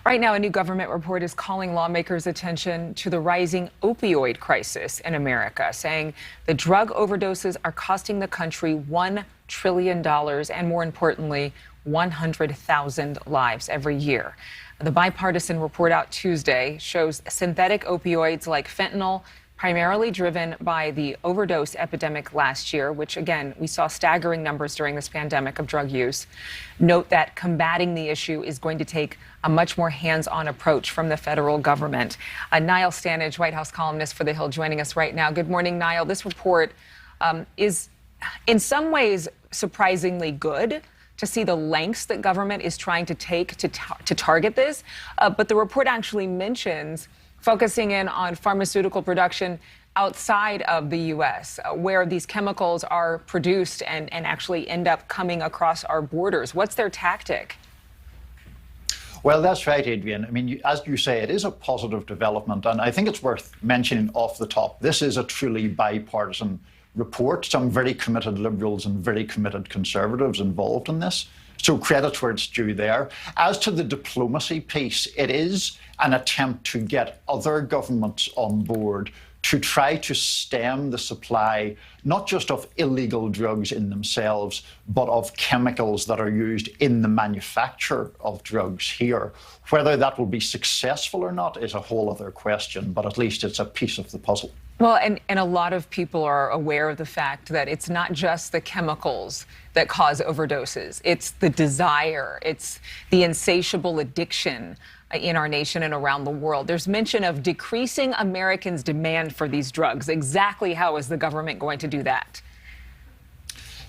Right now, a new government report is calling lawmakers' attention to the rising opioid crisis in America, saying the drug overdoses are costing the country $1 trillion and, more importantly, 100,000 lives every year. The bipartisan report out Tuesday shows synthetic opioids like fentanyl, primarily driven by the overdose epidemic last year, which, again, we saw staggering numbers during this pandemic of drug use. Note that combating the issue is going to take a much more hands-on approach from the federal government. Niall Stanage, White House columnist for The Hill, joining us right now. Good morning, Niall. This report is, in some ways, surprisingly good to see the lengths that government is trying to take to target this. But the report actually mentions focusing in on pharmaceutical production outside of the U.S., where these chemicals are produced and actually end up coming across our borders. What's their tactic? Well, that's right, Adrienne. I mean, as you say, it is a positive development, and I think it's worth mentioning off the top. This is a truly bipartisan report. Some very committed Liberals and very committed Conservatives involved in this. So credit where it's due there. As to the diplomacy piece, it is an attempt to get other governments on board to try to stem the supply, not just of illegal drugs in themselves, but of chemicals that are used in the manufacture of drugs here. Whether that will be successful or not is a whole other question, but at least it's a piece of the puzzle. Well, and a lot of people are aware of the fact that it's not just the chemicals that cause overdoses. It's the desire, it's the insatiable addiction in our nation and around the world. There's mention of decreasing Americans' demand for these drugs. Exactly how is the government going to do that?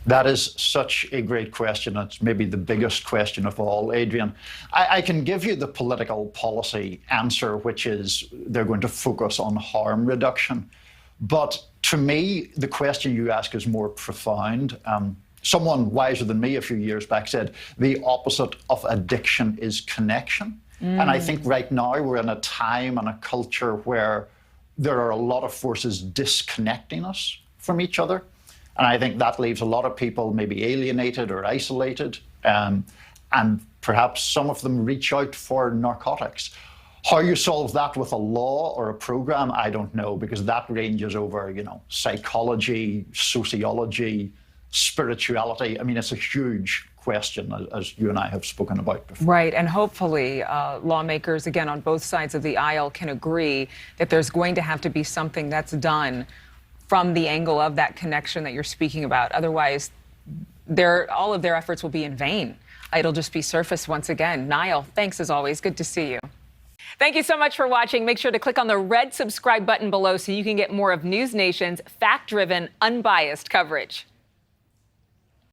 That is such a great question. It's maybe the biggest question of all, Adrienne. I can give you the political policy answer, which is they're going to focus on harm reduction. But to me, the question you ask is more profound. Someone wiser than me a few years back said, the opposite of addiction is connection. And I think right now we're in a time and a culture where there are a lot of forces disconnecting us from each other. And I think that leaves a lot of people maybe alienated or isolated. And perhaps some of them reach out for narcotics. How you solve that with a law or a program, I don't know, because that ranges over, psychology, sociology, spirituality. I mean, it's a huge question, as you and I have spoken about before. Right, and hopefully lawmakers, again, on both sides of the aisle can agree that there's going to have to be something that's done from the angle of that connection that you're speaking about. Otherwise, all of their efforts will be in vain. It'll just be surface once again. Niall, thanks as always. Good to see you. Thank you so much for watching. Make sure to click on the red subscribe button below so you can get more of NewsNation's fact-driven, unbiased coverage.